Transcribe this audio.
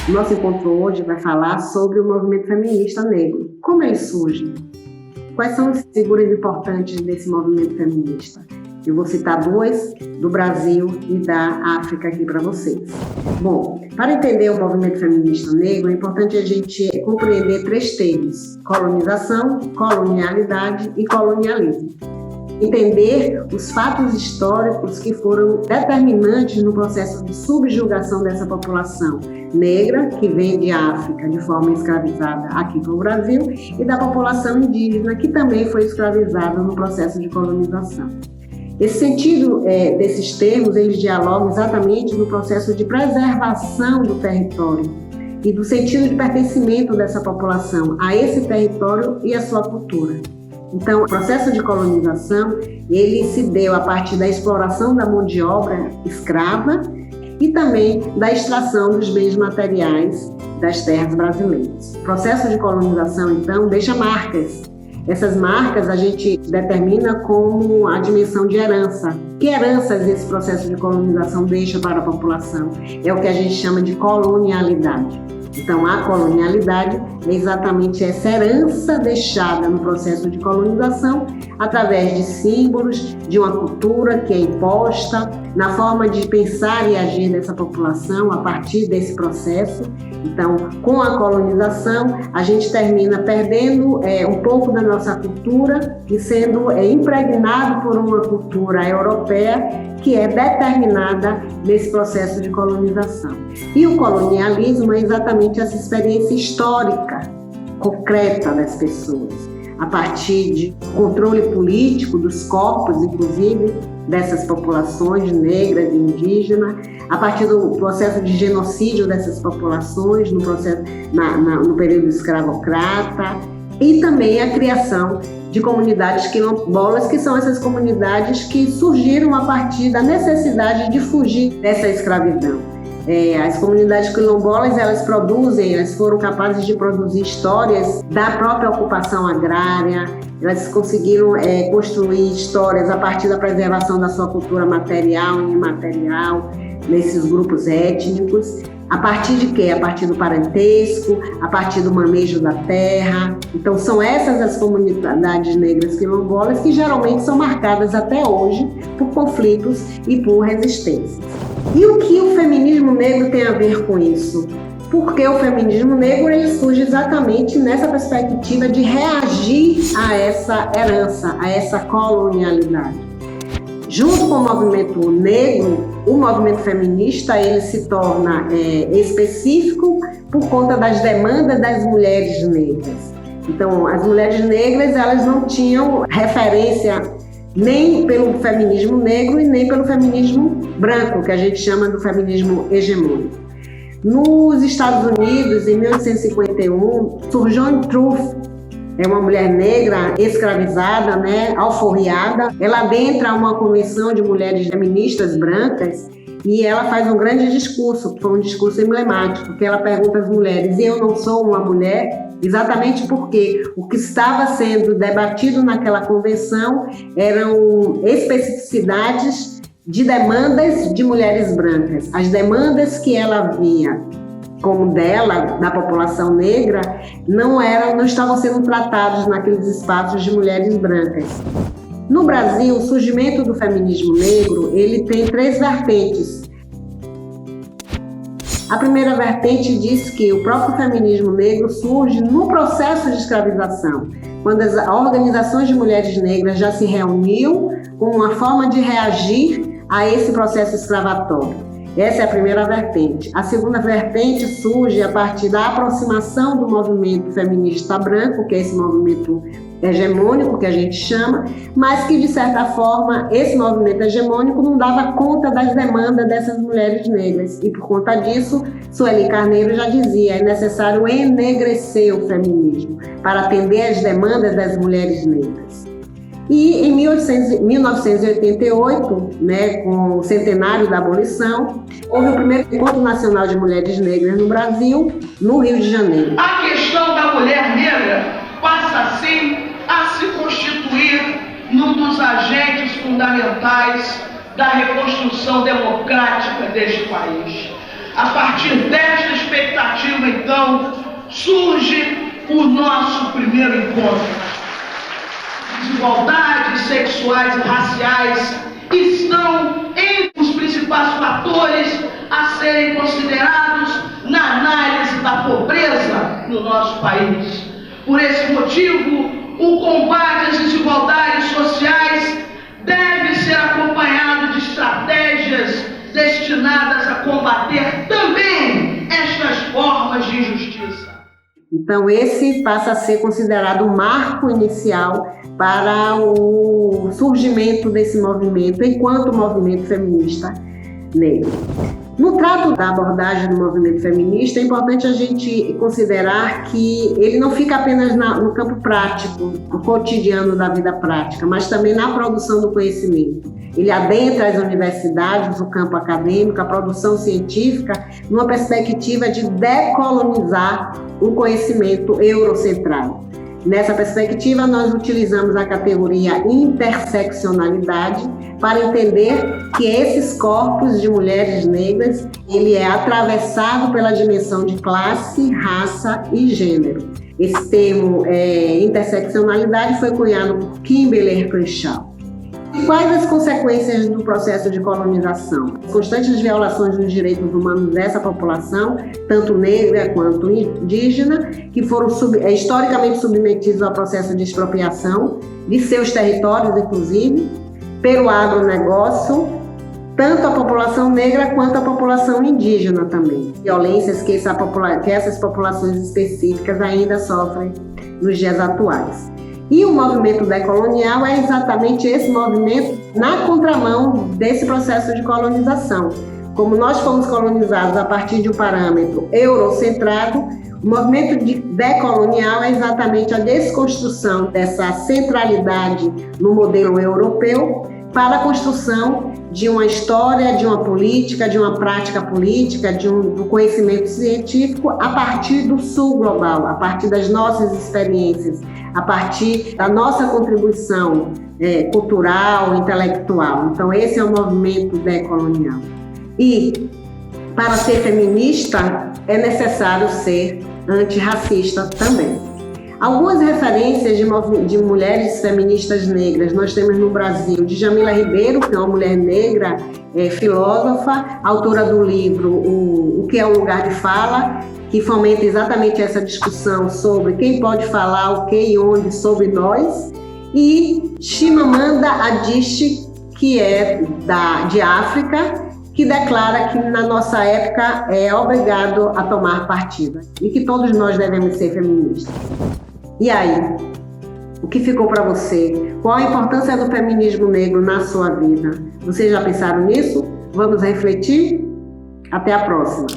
Nosso encontro hoje vai falar sobre o movimento feminista negro. Como ele surge? Quais são as figuras importantes desse movimento feminista? Eu vou citar duas, do Brasil e da África aqui para vocês. Bom, para entender o movimento feminista negro, é importante a gente compreender três termos: colonização, colonialidade e colonialismo. Entender os fatos históricos que foram determinantes no processo de subjugação dessa população negra, que vem de África de forma escravizada aqui para o Brasil, e da população indígena, que também foi escravizada no processo de colonização. Esse sentido desses termos, eles dialogam exatamente no processo de preservação do território e do sentido de pertencimento dessa população a esse território e a sua cultura. Então, o processo de colonização, ele se deu a partir da exploração da mão de obra escrava e também da extração dos bens materiais das terras brasileiras. O processo de colonização, então, deixa marcas. Essas marcas a gente determina como a dimensão de herança. Que heranças esse processo de colonização deixa para a população? É o que a gente chama de colonialidade. Então, a colonialidade é exatamente essa herança deixada no processo de colonização através de símbolos, de uma cultura que é imposta, na forma de pensar e agir dessa população a partir desse processo. Então, com a colonização, a gente termina perdendo um pouco da nossa cultura e sendo impregnado por uma cultura europeia que é determinada nesse processo de colonização. E o colonialismo é exatamente essa experiência histórica, concreta das pessoas, a partir de controle político dos corpos, inclusive, dessas populações negras e indígenas, a partir do processo de genocídio dessas populações no período escravocrata, e também a criação de comunidades quilombolas, que são essas comunidades que surgiram a partir da necessidade de fugir dessa escravidão. As comunidades quilombolas, elas foram capazes de produzir histórias da própria ocupação agrária, elas conseguiram construir histórias a partir da preservação da sua cultura material e imaterial, nesses grupos étnicos. A partir de quê? A partir do parentesco, a partir do manejo da terra. Então, são essas as comunidades negras quilombolas que geralmente são marcadas até hoje por conflitos e por resistências. E o que o feminismo negro tem a ver com isso? Porque o feminismo negro ele surge exatamente nessa perspectiva de reagir a essa herança, a essa colonialidade. Junto com o movimento negro, o movimento feminista ele se torna específico por conta das demandas das mulheres negras. Então, as mulheres negras elas não tinham referência nem pelo feminismo negro e nem pelo feminismo branco, que a gente chama do feminismo hegemônico. Nos Estados Unidos, em 1851, Sojourner Truth, é uma mulher negra escravizada, alforriada. Ela adentra uma convenção de mulheres feministas brancas e ela faz um grande discurso, que foi um discurso emblemático, que ela pergunta às mulheres: eu não sou uma mulher? Exatamente porque o que estava sendo debatido naquela convenção eram especificidades de demandas de mulheres brancas. As demandas que ela via como dela, da população negra, não estavam sendo tratados naqueles espaços de mulheres brancas. No Brasil, o surgimento do feminismo negro, ele tem três vertentes. A primeira vertente diz que o próprio feminismo negro surge no processo de escravização, quando as organizações de mulheres negras já se reuniam com uma forma de reagir a esse processo escravatório. Essa é a primeira vertente. A segunda vertente surge a partir da aproximação do movimento feminista branco, que é esse movimento hegemônico que a gente chama, mas que, de certa forma, esse movimento hegemônico não dava conta das demandas dessas mulheres negras. E, por conta disso, Sueli Carneiro já dizia: é necessário enegrecer o feminismo para atender às demandas das mulheres negras. E em 1988, com o centenário da abolição, houve o primeiro Encontro Nacional de Mulheres Negras no Brasil, no Rio de Janeiro. A questão da mulher negra passa, assim, a se constituir num dos agentes fundamentais da reconstrução democrática deste país. A partir desta expectativa, então, surge o nosso primeiro encontro. Desigualdades sexuais e raciais estão entre os principais fatores a serem considerados na análise da pobreza no nosso país. Por esse motivo, o combate às desigualdades sociais deve ser acompanhado de estratégias destinadas a combater também estas formas de injustiça. Então, esse passa a ser considerado o marco inicial para o surgimento desse movimento, enquanto movimento feminista negro. No trato da abordagem do movimento feminista, é importante a gente considerar que ele não fica apenas no campo prático, no cotidiano da vida prática, mas também na produção do conhecimento. Ele adentra as universidades, o campo acadêmico, a produção científica, numa perspectiva de decolonizar um conhecimento eurocentrado. Nessa perspectiva, nós utilizamos a categoria interseccionalidade para entender que esses corpos de mulheres negras, ele é atravessado pela dimensão de classe, raça e gênero. Esse termo interseccionalidade foi cunhado por Kimberlé Crenshaw. E quais as consequências do processo de colonização? Constantes violações dos direitos humanos dessa população, tanto negra quanto indígena, que foram historicamente submetidos ao processo de expropriação de seus territórios, inclusive, pelo agronegócio, tanto a população negra quanto a população indígena também. Violências que essas populações específicas ainda sofrem nos dias atuais. E o movimento decolonial é exatamente esse movimento na contramão desse processo de colonização. Como nós fomos colonizados a partir de um parâmetro eurocentrado, o movimento decolonial é exatamente a desconstrução dessa centralidade no modelo europeu para a construção de uma história, de uma política, de uma prática política, do conhecimento científico a partir do sul global, a partir das nossas experiências, a partir da nossa contribuição cultural, intelectual. Então, esse é o movimento decolonial. E, para ser feminista, é necessário ser antirracista também. Algumas referências de mulheres feministas negras nós temos no Brasil: Djamila Ribeiro, que é uma mulher negra, filósofa, autora do livro O que é um lugar de fala, que fomenta exatamente essa discussão sobre quem pode falar o que e onde sobre nós, e Chimamanda Adichie, que é de África, que declara que na nossa época é obrigado a tomar partido e que todos nós devemos ser feministas. E aí, o que ficou para você? Qual a importância do feminismo negro na sua vida? Vocês já pensaram nisso? Vamos refletir? Até a próxima!